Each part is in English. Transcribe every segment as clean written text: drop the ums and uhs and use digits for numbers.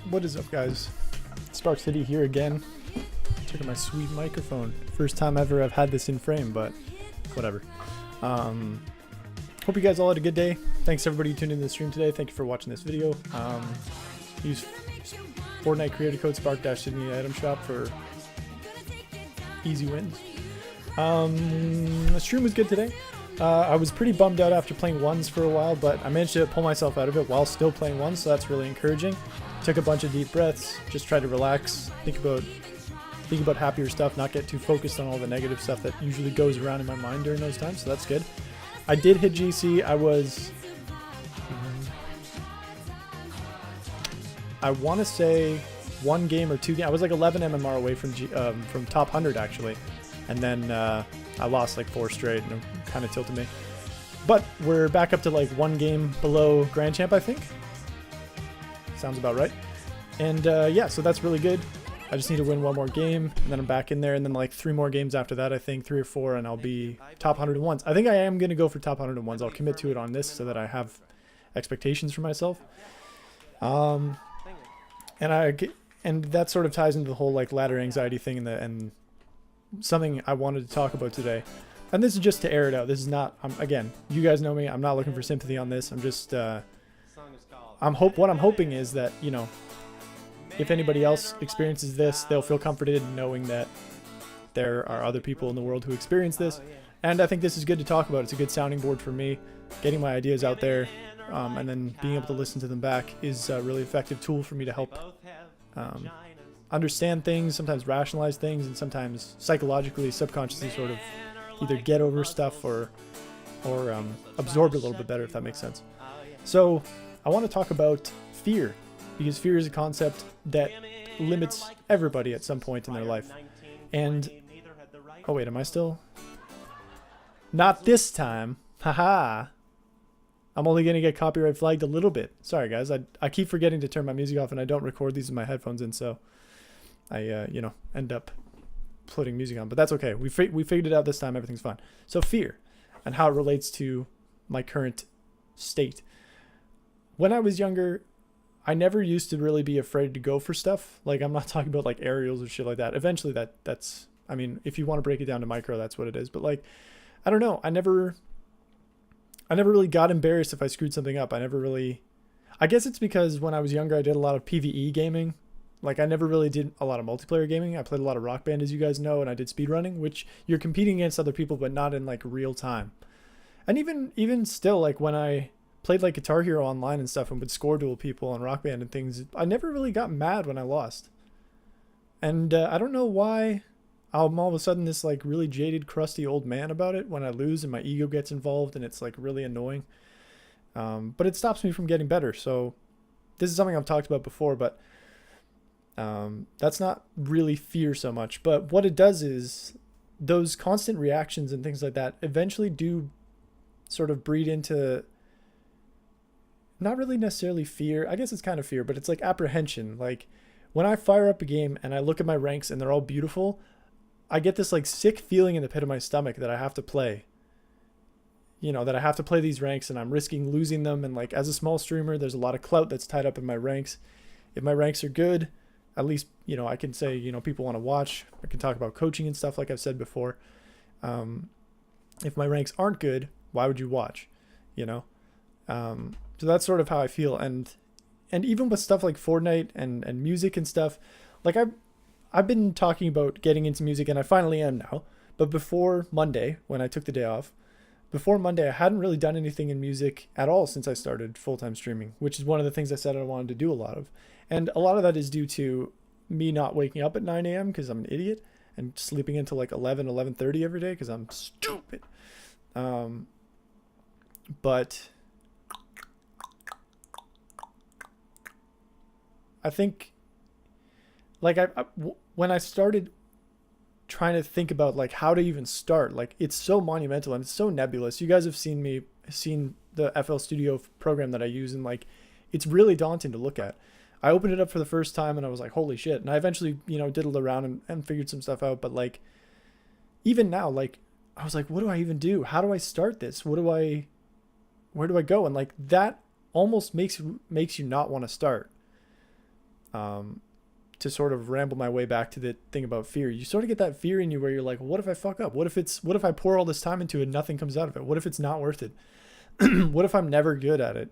What is up, guys? Spark City here again. Check out my sweet microphone. First time ever I've had this in frame, but whatever. Hope you guys all had a good day. Thanks everybody who tuned in to the stream today. Thank you for watching this video. Use Fortnite creator code Spark-Sydney item shop for easy wins. The stream was good today. I was pretty bummed out after playing ones for a while, but I managed to pull myself out of it while still playing ones, so that's really encouraging. Took a bunch of deep breaths, just tried to relax, think about happier stuff, not get too focused on all the negative stuff that usually goes around in my mind during those times, so that's good. I did hit GC. I want to say one game or two games. I was like 11 MMR away from top 100 actually, and then I lost like 4 straight, and it kind of tilted me. But we're back up to like 1 game below Grand Champ, I think. Sounds about right. And yeah, so that's really good. I just need to win 1 more game, and then I'm back in there, and then like 3 more games after that, I think 3 or 4, and I'll be top 101s. I think I am going to go for top 101s. I'll commit to it on this so that I have expectations for myself. And that sort of ties into the whole like ladder anxiety thing and something I wanted to talk about today. And this is just to air it out. This is not, again, you guys know me. I'm not looking for sympathy on this. I'm just, what I'm hoping is that, you know, if anybody else experiences this, they'll feel comforted knowing that there are other people in the world who experience this. And I think this is good to talk about. It's a good sounding board for me. Getting my ideas out there, and then being able to listen to them back is a really effective tool for me to help understand things, sometimes rationalize things, and sometimes psychologically, subconsciously sort of either get over stuff or absorb it a little bit better, if that makes sense. So I want to talk about fear, because fear is a concept that limits everybody at some point in their life. And, oh wait, am I still? Not this time. Haha. I'm only going to get copyright flagged a little bit. Sorry guys, I keep forgetting to turn my music off, and I don't record these with my headphones in, so I, you know, end up putting music on. But that's okay. We figured it out this time. Everything's fine. So fear and how it relates to my current state. When I was younger, I never used to really be afraid to go for stuff. Like, I'm not talking about like aerials or shit like that. Eventually that's, I mean, if you want to break it down to micro, that's what it is. But like, I don't know. I never really got embarrassed if I screwed something up. I guess it's because when I was younger, I did a lot of PvE gaming. Like, I never really did a lot of multiplayer gaming. I played a lot of Rock Band, as you guys know, and I did speedrunning, which you're competing against other people, but not in like real time. And even still, like when I played like Guitar Hero online and stuff and would score duel people on Rock Band and things, I never really got mad when I lost. And I don't know why I'm all of a sudden this like really jaded, crusty old man about it when I lose and my ego gets involved, and it's like really annoying. But it stops me from getting better. So this is something I've talked about before, but that's not really fear so much. But what it does is those constant reactions and things like that eventually do sort of breed into not really necessarily fear. I guess it's kind of fear, but it's like apprehension. Like when I fire up a game and I look at my ranks and they're all beautiful, I get this like sick feeling in the pit of my stomach that I have to play. You know, that I have to play these ranks and I'm risking losing them. And like as a small streamer, there's a lot of clout that's tied up in my ranks. If my ranks are good, at least, you know, I can say, you know, people want to watch. I can talk about coaching and stuff like I've said before. If my ranks aren't good, why would you watch? You know? So that's sort of how I feel. And even with stuff like Fortnite and music and stuff, like I've been talking about getting into music, and I finally am now. But before Monday, when I took the day off, before Monday, I hadn't really done anything in music at all since I started full-time streaming, which is one of the things I said I wanted to do a lot of. And a lot of that is due to me not waking up at 9 a.m. because I'm an idiot, and sleeping until like 11:30 every day because I'm stupid. But I think like when I started trying to think about like how to even start, like it's so monumental and it's so nebulous. You guys have seen the FL Studio program that I use, and like it's really daunting to look at. I opened it up for the first time and I was like, holy shit. And I eventually, you know, diddled around and figured some stuff out. But like, even now, like, I was like, what do I even do? How do I start this? Where do I go? And like, that almost makes you not want to start. to sort of ramble my way back to the thing about fear. You sort of get that fear in you where you're like, what if I fuck up? What if I pour all this time into it and nothing comes out of it? What if it's not worth it? What if I'm never good at it?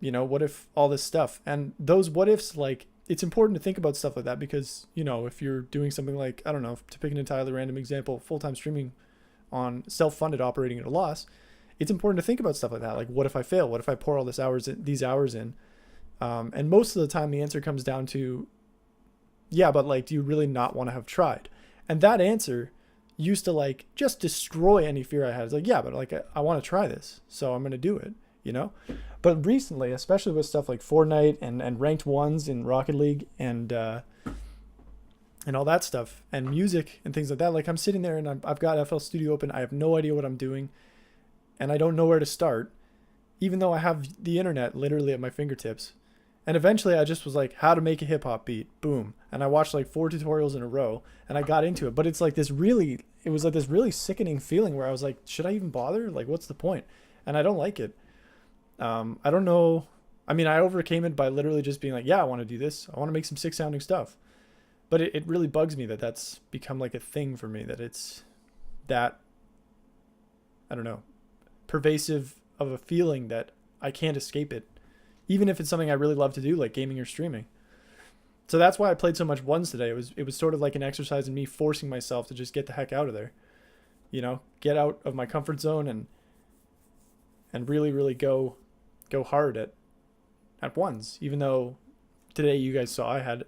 What if all this stuff? And those what ifs, like, it's important to think about stuff like that because, if you're doing something like, I don't know, to pick an entirely random example, full-time streaming on self-funded operating at a loss, it's important to think about stuff like that. Like, what if I fail? What if I pour all these hours in? And most of the time the answer comes down to, yeah, but like, do you really not want to have tried? And that answer used to like just destroy any fear I had. It's like, yeah, but like, I want to try this, so I'm going to do it, But recently, especially with stuff like Fortnite and ranked ones in Rocket League and all that stuff and music and things like that, like I'm sitting there and I've got FL Studio open. I have no idea what I'm doing and I don't know where to start, even though I have the internet literally at my fingertips. And eventually I just was like, how to make a hip hop beat, boom. And I watched like 4 tutorials in a row and I got into it. But it was like this really sickening feeling where I was like, should I even bother? Like, what's the point? And I don't like it. I don't know. I mean, I overcame it by literally just being like, yeah, I want to do this. I want to make some sick sounding stuff. But it really bugs me that that's become like a thing for me, that it's that, I don't know, pervasive of a feeling that I can't escape it, even if it's something I really love to do, like gaming or streaming. So that's why I played so much ones today. It was sort of like an exercise in me forcing myself to just get the heck out of there, get out of my comfort zone and really, really go hard at ones. Even though today you guys saw I had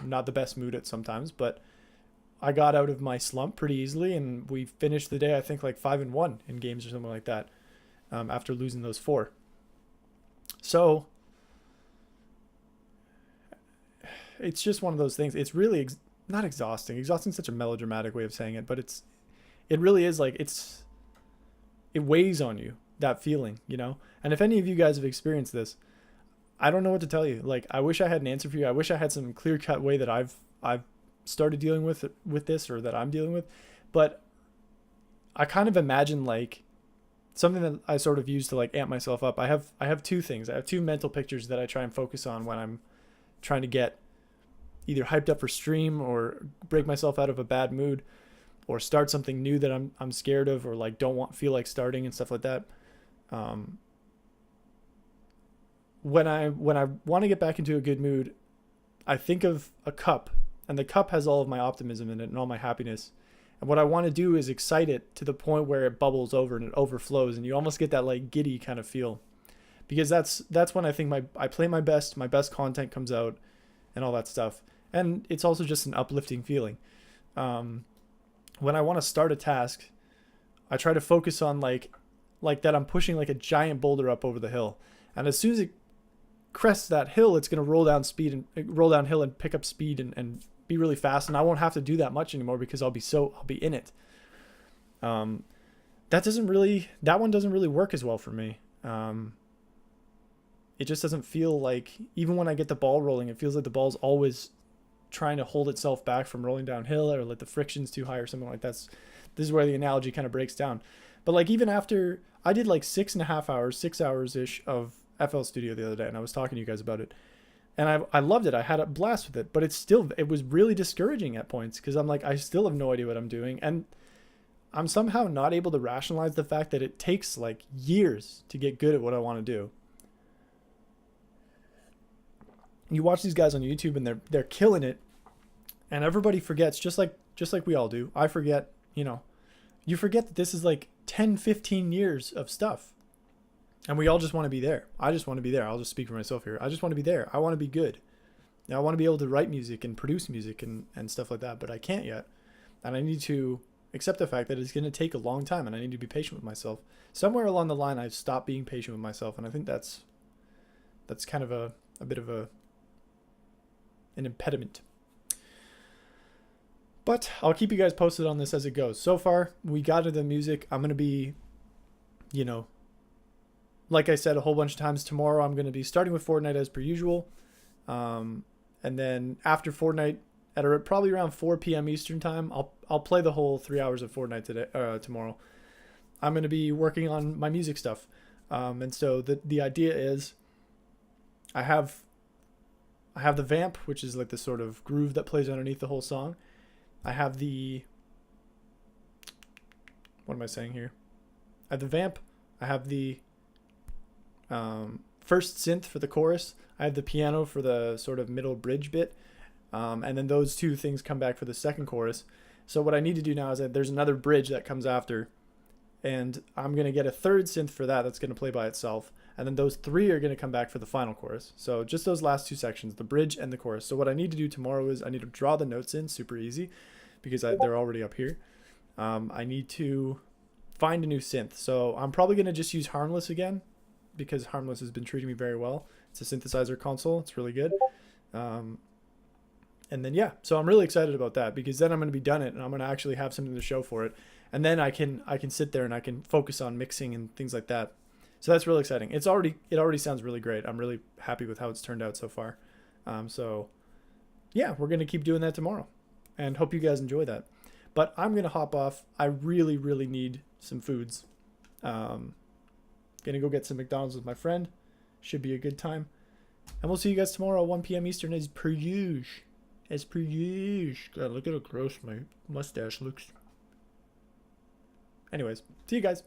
not the best mood at sometimes, but I got out of my slump pretty easily and we finished the day I think like 5-1 in games or something like that, after losing those 4. So it's just one of those things. It's really not exhausting. Exhausting is such a melodramatic way of saying it, but it really is like it weighs on you, that feeling, And if any of you guys have experienced this, I don't know what to tell you. Like, I wish I had an answer for you. I wish I had some clear-cut way that I've started dealing with this, or that I'm dealing with. But I kind of imagine like something that I sort of use to like amp myself up. I have 2 things. I have 2 mental pictures that I try and focus on when I'm trying to get either hyped up for stream or break myself out of a bad mood or start something new that I'm scared of or like don't feel like starting and stuff like that. When I want to get back into a good mood, I think of a cup, and the cup has all of my optimism in it and all my happiness. And what I want to do is excite it to the point where it bubbles over and it overflows, and you almost get that like giddy kind of feel, because that's when I think I play my best content comes out, and all that stuff. And it's also just an uplifting feeling. When I want to start a task, I try to focus on like that I'm pushing like a giant boulder up over the hill, and as soon as it crests that hill, it's going to roll downhill and pick up speed and be really fast, and I won't have to do that much anymore because I'll be in it. That one doesn't really work as well for me. It just doesn't feel like, even when I get the ball rolling, it feels like the ball's always trying to hold itself back from rolling downhill, or like the friction's too high or something like that. This is where the analogy kind of breaks down. But like, even after I did like 6 hours ish of FL Studio the other day, and I was talking to you guys about it, and I loved it. I had a blast with it, but it was really discouraging at points, because I'm like, I still have no idea what I'm doing, and I'm somehow not able to rationalize the fact that it takes like years to get good at what I want to do. You watch these guys on YouTube and they're killing it, and everybody forgets, just like we all do. I forget, you forget that this is like 10-15 years of stuff. And we all just want to be there. I just want to be there. I'll just speak for myself here. I just want to be there. I want to be good. Now, I want to be able to write music and produce music and stuff like that, but I can't yet. And I need to accept the fact that it's going to take a long time, and I need to be patient with myself. Somewhere along the line, I've stopped being patient with myself, and I think that's kind of a bit of an impediment. But I'll keep you guys posted on this as it goes. So far, we got to the music. I'm going to be, like I said a whole bunch of times, tomorrow I'm going to be starting with Fortnite as per usual. And then after Fortnite, at probably around 4 p.m. Eastern time, I'll play the whole 3 hours of Fortnite tomorrow. I'm going to be working on my music stuff. And so the idea is, I have I have the vamp, which is like the sort of groove that plays underneath the whole song. I have the, what am I saying here? I have the vamp. I have the first synth for the chorus. I have the piano for the sort of middle bridge bit. And then those two things come back for the second chorus. So what I need to do now is that there's another bridge that comes after, and I'm going to get a third synth for that that's going to play by itself. And then those three are going to come back for the final chorus. So just those last two sections, the bridge and the chorus. So what I need to do tomorrow is I need to draw the notes in, super easy, because they're already up here. I need to find a new synth. So I'm probably going to just use Harmless again, because Harmless has been treating me very well. It's a synthesizer console. It's really good. And then, yeah, so I'm really excited about that, because then I'm going to be done it and I'm going to actually have something to show for it. And then I can sit there and I can focus on mixing and things like that. So that's really exciting. It already sounds really great. I'm really happy with how it's turned out so far. So yeah, we're going to keep doing that tomorrow, and hope you guys enjoy that. But I'm going to hop off. I really, really need some foods. Going to go get some McDonald's with my friend. Should be a good time. And we'll see you guys tomorrow at 1 p.m. Eastern as per usual. As per usual. God, look at how gross my mustache looks. Anyways, see you guys.